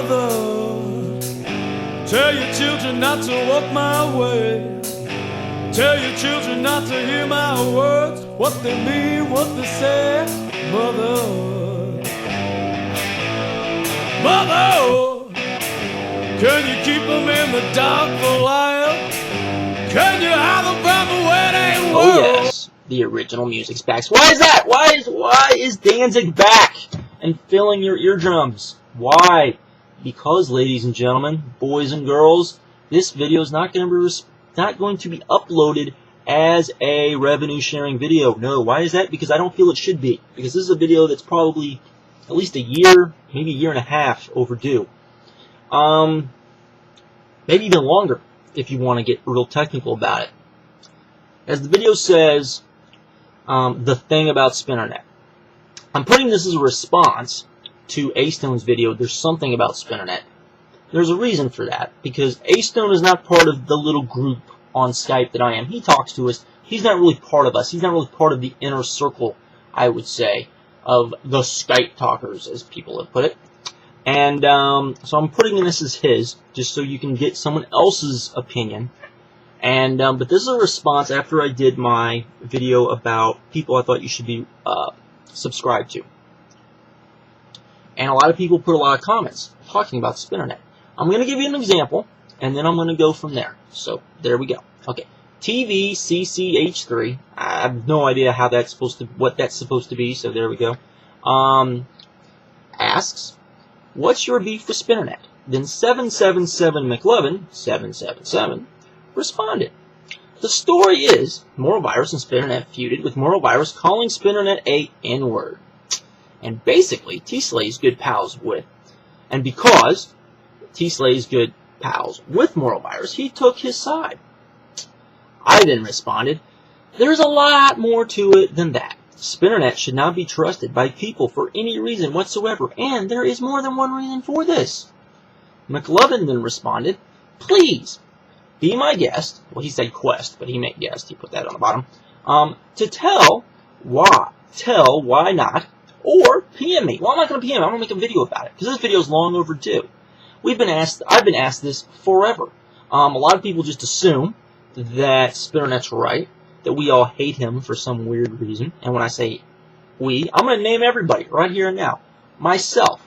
Mother, tell your children not to walk my way. Tell your children not to hear my words, what they mean, what they say. Mother, Mother, can you keep them in the dark for a while? Can you hide them from the wedding world? Oh yes, the original music's back. Why is that? Why is Danzig back and filling your eardrums? Why? Because, ladies and gentlemen, boys and girls, this video is not going to be uploaded as a revenue-sharing video. No, why is that? Because I don't feel it should be. Because this is a video that's probably at least a year, maybe a year and a half overdue. Maybe even longer, if you want to get real technical about it. As the video says, the thing about Spinnernet. I'm putting this as a response to A-Stone's video, There's Something About Spinnernet. There's a reason for that, because A-Stone is not part of the little group on Skype that I am. He talks to us. He's not really part of us. He's not really part of the inner circle, I would say, of the Skype talkers, as people have put it. And so I'm putting this as his, just so you can get someone else's opinion. And but this is a response after I did my video about people I thought you should be subscribed to. And a lot of people put a lot of comments talking about Spinnernet. I'm going to give you an example, and then I'm going to go from there. So, there we go. Okay, TVCCH3. I have no idea how that's supposed to, what that's supposed to be, so there we go. Asks, what's your beef with Spinnernet? Then 777 McLovin, 777, responded. The story is, Morovirus and Spinnernet feuded, with Morovirus calling Spinnernet a N-word. And basically, Truthslayer's good pals with. And because Truthslayer's good pals with Morovirus, he took his side. I then responded, there's a lot more to it than that. Spinnernet should not be trusted by people for any reason whatsoever, and there is more than one reason for this. McLovin then responded, please, be my guest. Well, he said quest, but he meant guest. He put that on the bottom. To tell why not, or PM me. Well, I'm not going to PM. I'm going to make a video about it, because this video is long overdue. I've been asked this forever. A lot of people just assume that Spinnernet's right, that we all hate him for some weird reason. And when I say we, I'm going to name everybody right here and now. Myself,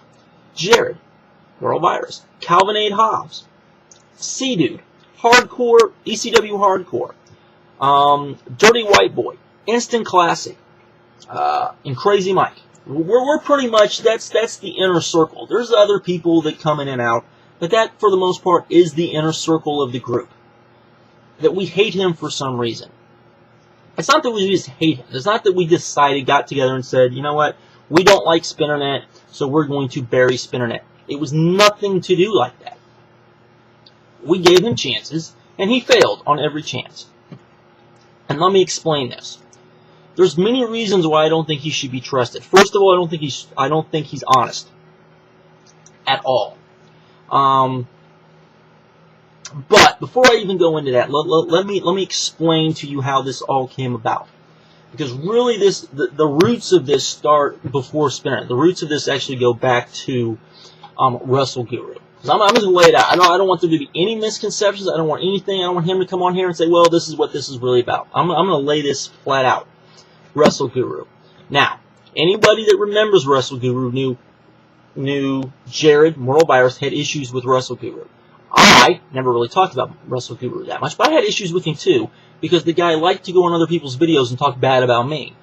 Jared, Morovirus, Calvinade Hobbs, C-Dude, Hardcore, ECW Hardcore, Dirty White Boy, Instant Classic, and Crazy Mike. We're pretty much, that's the inner circle. There's other people that come in and out, but that, for the most part, is the inner circle of the group. That we hate him for some reason. It's not that we just hate him. It's not that we got together and said, you know what, we don't like Spinnernet, so we're going to bury Spinnernet. It was nothing to do like that. We gave him chances, and he failed on every chance. And let me explain this. There's many reasons why I don't think he should be trusted. First of all, I don't think he's honest at all. But before I even go into that, let me explain to you how this all came about. Because really, the roots of this start before Spinnernet. The roots of this actually go back to Wrestle Guru. I'm just going to lay it out. I don't want there to be any misconceptions. I don't want anything. I don't want him to come on here and say, well, this is what this is really about. I'm going to lay this flat out. Wrestle Guru. Now, anybody that remembers Wrestle Guru knew Jared, Morovirus, had issues with Wrestle Guru. I never really talked about Wrestle Guru that much, but I had issues with him too, because the guy liked to go on other people's videos and talk bad about me.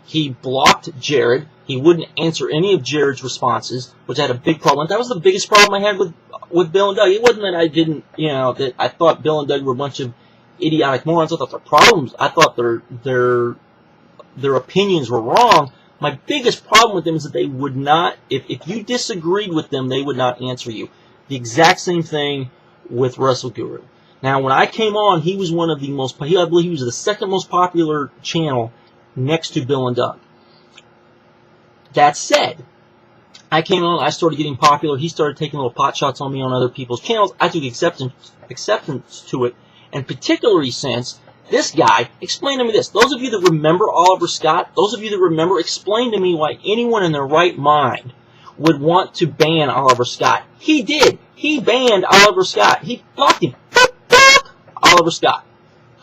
He blocked Jared. He wouldn't answer any of Jared's responses, which I had a big problem with. That was the biggest problem I had with Bill and Doug. It wasn't that I didn't, that I thought Bill and Doug were a bunch of idiotic morons. I thought their problems, I thought their opinions were wrong. My biggest problem with them is that they would not, if you disagreed with them, they would not answer you. The exact same thing with Wrestle Guru. Now, when I came on, he was one of the most, I believe he was the second most popular channel next to Bill and Doug. That said, I came on, I started getting popular, he started taking little pot shots on me on other people's channels. I took acceptance to it, and particularly since this guy explained to me this. Those of you that remember Oliver Scott, those of you that remember, explain to me why anyone in their right mind would want to ban Oliver Scott. He did. He banned Oliver Scott. He blocked him. Oliver Scott.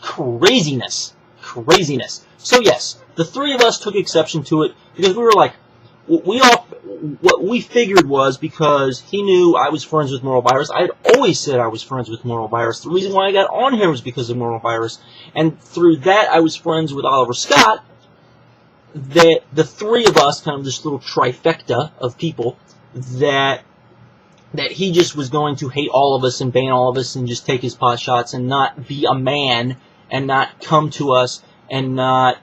Craziness. Craziness. So yes, the three of us took exception to it because we were like, what we figured was because he knew I was friends with Moral Virus. I had always said I was friends with Moral Virus. The reason why I got on here was because of Moral Virus. And through that, I was friends with Oliver Scott. That the three of us, kind of this little trifecta of people, that he just was going to hate all of us and ban all of us and just take his pot shots and not be a man and not come to us and not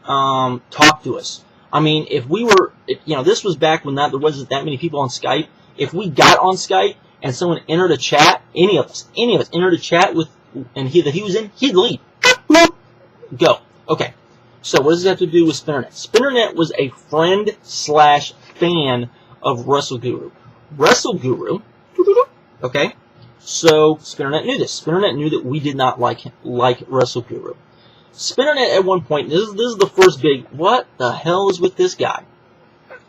talk to us. I mean, if we were, this was back when there wasn't that many people on Skype. If we got on Skype and someone entered a chat, any of us entered a chat with, and that he was in, he'd leave. Go. Okay. So what does it have to do with Spinnernet? Spinnernet was a friend/fan of WrestleGuru. WrestleGuru, okay? So Spinnernet knew this. Spinnernet knew that we did not like WrestleGuru. Spinnernet at one point, this is the first big, what the hell is with this guy?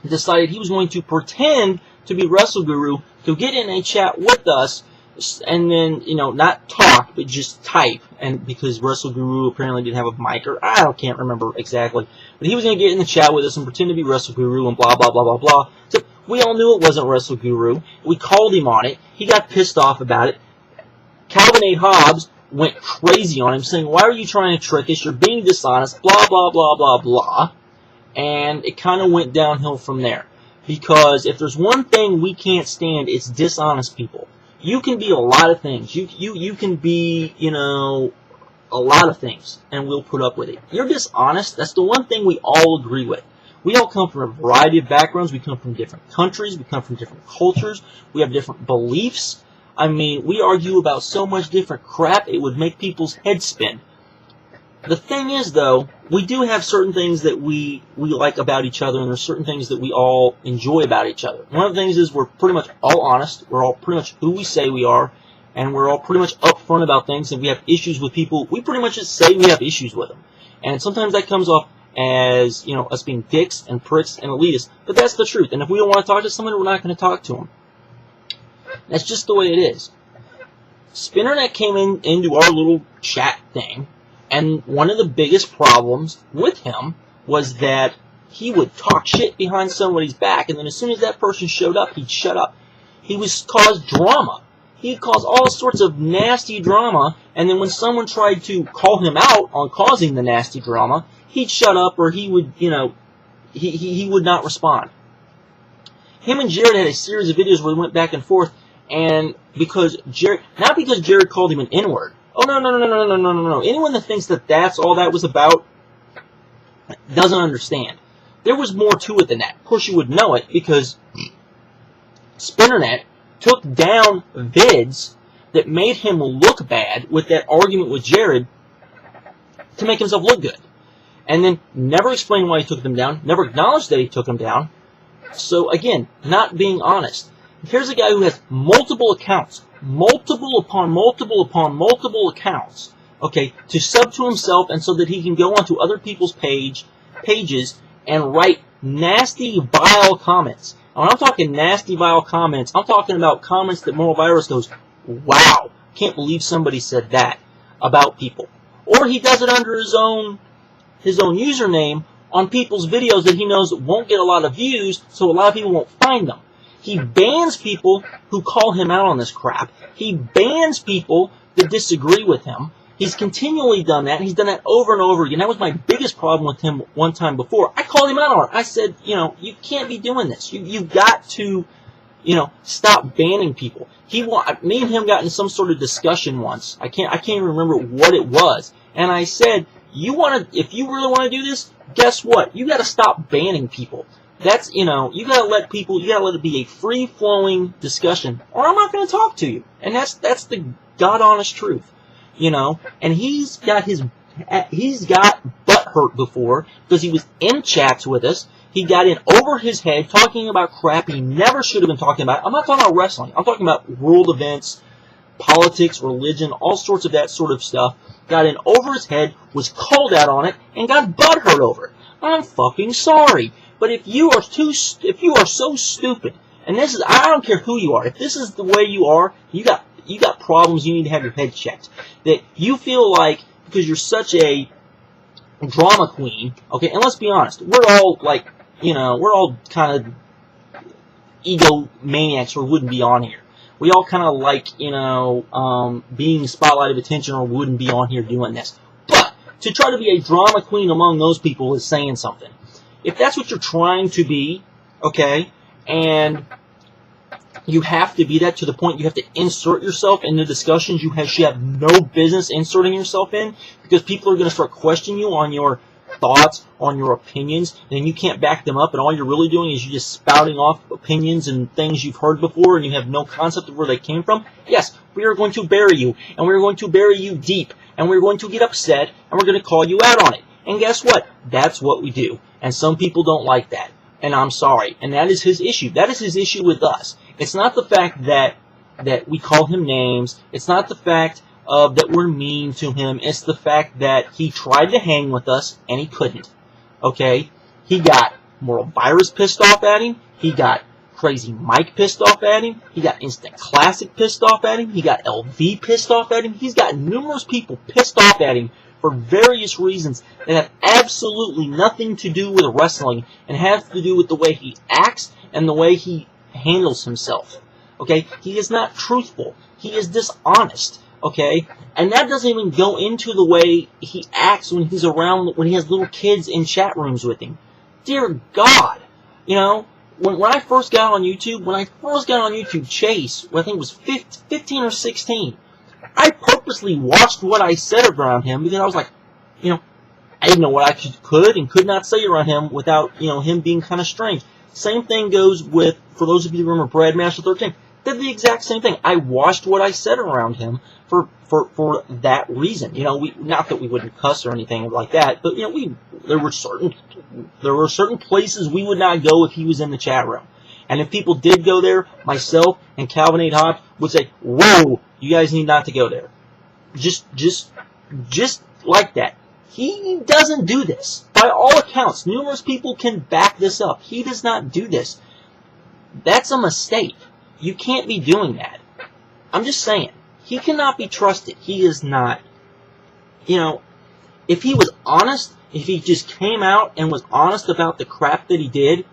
He decided he was going to pretend to be WrestleGuru to get in a chat with us, and then, not talk, but just type, and because WrestleGuru apparently didn't have a mic, or I can't remember exactly, but he was going to get in the chat with us and pretend to be WrestleGuru and blah, blah, blah, blah, blah. So we all knew it wasn't WrestleGuru. We called him on it. He got pissed off about it. Calvin A. Hobbs went crazy on him, saying, why are you trying to trick us? You're being dishonest, blah, blah, blah, blah, blah. And it kind of went downhill from there. Because if there's one thing we can't stand, it's dishonest people. You can be a lot of things. You can be, a lot of things, and we'll put up with it. You're dishonest. That's the one thing we all agree with. We all come from a variety of backgrounds. We come from different countries. We come from different cultures. We have different beliefs. I mean, we argue about so much different crap, it would make people's heads spin. The thing is, though, we do have certain things that we like about each other, and there's certain things that we all enjoy about each other. One of the things is we're pretty much all honest. We're all pretty much who we say we are, and we're all pretty much upfront about things, and we have issues with people. We pretty much just say we have issues with them. And sometimes that comes off as, us being dicks and pricks and elitists, but that's the truth. And if we don't want to talk to someone, we're not going to talk to them. That's just the way it is. Spinnernet came into our little chat thing, and one of the biggest problems with him was that he would talk shit behind somebody's back, and then as soon as that person showed up, he'd shut up. He would cause drama. He'd cause all sorts of nasty drama, and then when someone tried to call him out on causing the nasty drama, he'd shut up, or he would, he would not respond. Him and Jared had a series of videos where they went back and forth, and not because Jared called him an N-word. Oh, no. Anyone that thinks that that's all that was about doesn't understand. There was more to it than that. Of course, you would know it because Spinnernet took down vids that made him look bad with that argument with Jared to make himself look good. And then never explained why he took them down, never acknowledged that he took them down. So, again, not being honest. Here's a guy who has multiple accounts, multiple upon multiple upon multiple accounts, okay, to sub to himself and so that he can go onto other people's pages and write nasty, vile comments. And when I'm talking nasty, vile comments, I'm talking about comments that Moral Virus goes, wow, can't believe somebody said that about people. Or he does it under his own username on people's videos that he knows won't get a lot of views, so a lot of people won't find them. He bans people who call him out on this crap. He bans people that disagree with him. He's continually done that. He's done that over and over again. That was my biggest problem with him one time before. I called him out on it. I said, you can't be doing this. You've got to, stop banning people. Me and him got in some sort of discussion once. I can't even remember what it was. And I said, if you really want to do this, guess what? You got to stop banning people. That's, you gotta let it be a free-flowing discussion, or I'm not gonna talk to you. And that's the God-honest truth, And he's got butt hurt before, because he was in chats with us. He got in over his head, talking about crap he never should have been talking about. I'm not talking about wrestling. I'm talking about world events, politics, religion, all sorts of that sort of stuff. Got in over his head, was called out on it, and got butt hurt over it. I'm fucking sorry. But if you are so stupid And this is, I don't care who you are. If this is the way you are, you got problems. You need to have your head checked. That you feel like because you're such a drama queen, okay? And let's be honest, we're all like, we're all kind of egomaniacs or wouldn't be on here. We all kind of like, being spotlight of attention or wouldn't be on here doing this. But to try to be a drama queen among those people is saying something. If that's what you're trying to be, okay, and you have to be that to the point you have to insert yourself in the discussions you have no business inserting yourself in, because people are going to start questioning you on your thoughts, on your opinions, and you can't back them up, and all you're really doing is you're just spouting off opinions and things you've heard before, and you have no concept of where they came from. Yes, we are going to bury you, and we're going to bury you deep, and we're going to get upset, and we're going to call you out on it. And guess what? That's what we do. And some people don't like that. And I'm sorry. And that is his issue. That is his issue with us. It's not the fact that we call him names. It's not the fact that we're mean to him. It's the fact that he tried to hang with us, and he couldn't. Okay? He got Moral Virus pissed off at him. He got Crazy Mike pissed off at him. He got Instant Classic pissed off at him. He got LV pissed off at him. He's got numerous people pissed off at him for various reasons that have absolutely nothing to do with wrestling and have to do with the way he acts and the way he handles himself. Okay? He is not truthful. He is dishonest. Okay? And that doesn't even go into the way he acts when he's around, when he has little kids in chat rooms with him. Dear God! When I first got on YouTube, Chase, I think it was 15 or 16, I purposely watched what I said around him because I was like, I didn't know what I could and could not say around him without, him being kind of strange. Same thing goes with, for those of you who remember Brad Master 13, did the exact same thing. I watched what I said around him for that reason. Not that we wouldn't cuss or anything like that, but, there were certain places we would not go if he was in the chat room. And if people did go there, myself and Calvin 8 Hot would say, whoa, you guys need not to go there. Just like that. He doesn't do this. By all accounts, numerous people can back this up. He does not do this. That's a mistake. You can't be doing that. I'm just saying. He cannot be trusted. He is not. If he was honest, if he just came out and was honest about the crap that he did,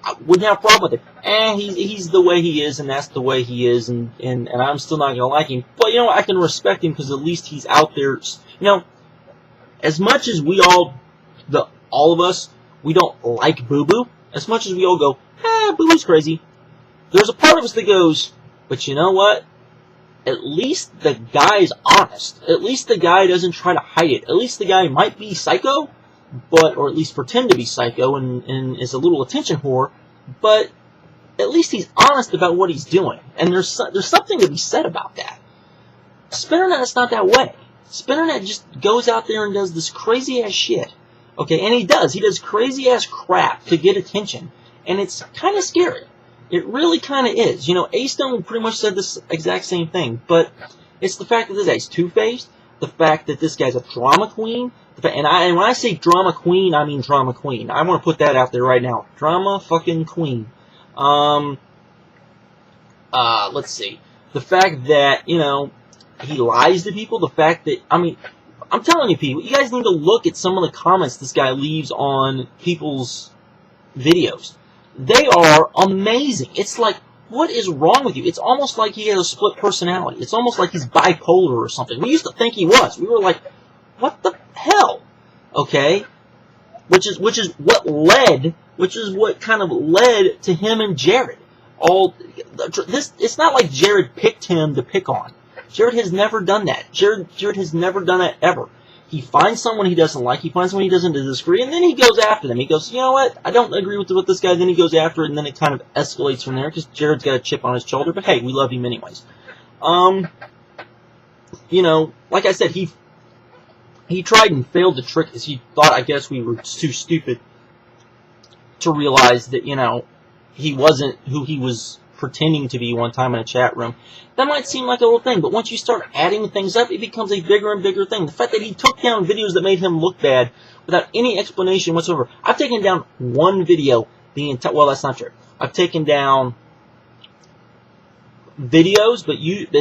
I wouldn't have a problem with it. He's the way he is, and that's the way he is, and I'm still not going to like him. But, I can respect him because at least he's out there. As much as all of us, we don't like Boo Boo, as much as we all go, Boo Boo's crazy, there's a part of us that goes, but you know what? At least the guy is honest. At least the guy doesn't try to hide it. At least the guy might be psycho, or at least pretend to be psycho and is a little attention whore, but at least he's honest about what he's doing. And there's something to be said about that. Spinnernet is not that way. Spinnernet just goes out there and does this crazy-ass shit. Okay, and he does crazy-ass crap to get attention. And it's kind of scary. It really kind of is. A-Stone pretty much said this exact same thing, but it's the fact that this guy's two-faced, the fact that this guy's a drama queen, and when I say drama queen, I mean drama queen. I want to put that out there right now. Drama fucking queen. Let's see. The fact that, he lies to people, the fact that, I'm telling you people, you guys need to look at some of the comments this guy leaves on people's videos. They are amazing. It's like, what is wrong with you? It's almost like he has a split personality. It's almost like he's bipolar or something. We used to think he was. We were like, what the hell? Okay? Which is what kind of led to him and Jared. It's not like Jared picked him to pick on. Jared has never done that. Jared has never done that ever. He finds someone he doesn't like, he finds someone he doesn't disagree, and then he goes after them. He goes, you know what, I don't agree with this guy, then he goes after it, and then it kind of escalates from there, because Jared's got a chip on his shoulder, but hey, we love him anyways. Like I said, he tried and failed to trick us. He thought, I guess, we were too stupid to realize that, he wasn't who he was pretending to be one time in a chat room. That might seem like a little thing, but once you start adding things up, it becomes a bigger and bigger thing. The fact that he took down videos that made him look bad without any explanation whatsoever. I've taken down one video well, that's not true. I've taken down videos, but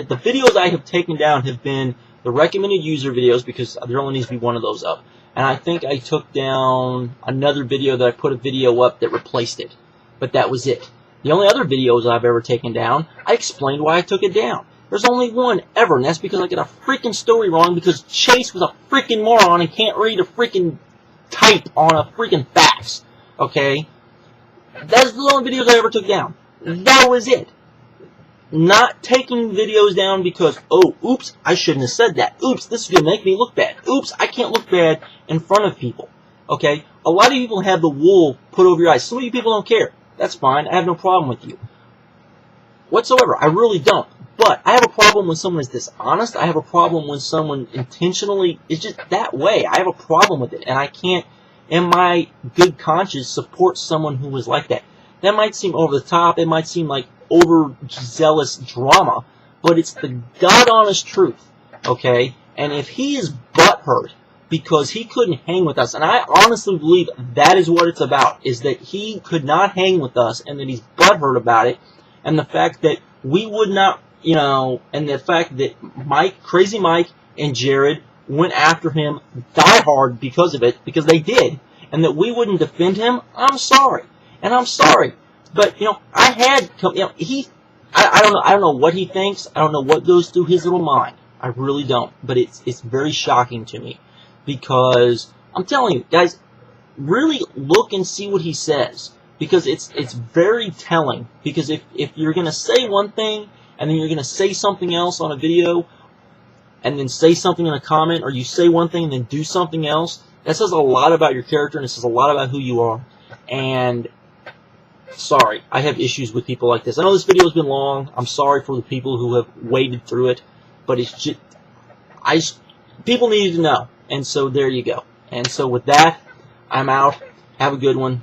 the videos I have taken down have been the recommended user videos, because there only needs to be one of those up. And I think I took down another video that I put a video up that replaced it. But that was it. The only other videos I've ever taken down, I explained why I took it down. There's only one ever, and that's because I got a freaking story wrong, because Chase was a freaking moron and can't read a freaking type on a freaking fax. Okay? That's the only videos I ever took down. That was it. Not taking videos down because, oh, oops, I shouldn't have said that. Oops, this is going to make me look bad. Oops, I can't look bad in front of people. Okay? A lot of people have the wool put over your eyes. Some of you people don't care. That's fine. I have no problem with you whatsoever. I really don't. But I have a problem when someone is dishonest. I have a problem when someone intentionally is just that way. I have a problem with it. And I can't, in my good conscience, support someone who was like that. That might seem over the top. It might seem like overzealous drama. But it's the God-honest truth. Okay? And if he is butthurt because he couldn't hang with us, and I honestly believe that is what it's about, is that he could not hang with us and that he's butthurt about it, and the fact that we would not, you know, and the fact that Crazy Mike and Jared went after him die hard because of it, because they did, and that we wouldn't defend him, I'm sorry. And I'm sorry. But, you know, I don't know what he thinks. I don't know what goes through his little mind. I really don't. But it's very shocking to me. Because, I'm telling you, guys, really look and see what he says. Because it's very telling. Because if you're going to say one thing, and then you're going to say something else on a video, and then say something in a comment, or you say one thing and then do something else, that says a lot about your character, and it says a lot about who you are. And, sorry, I have issues with people like this. I know this video has been long. I'm sorry for the people who have waded through it. But it's just, people needed to know. And so there you go. And so with that, I'm out. Have a good one.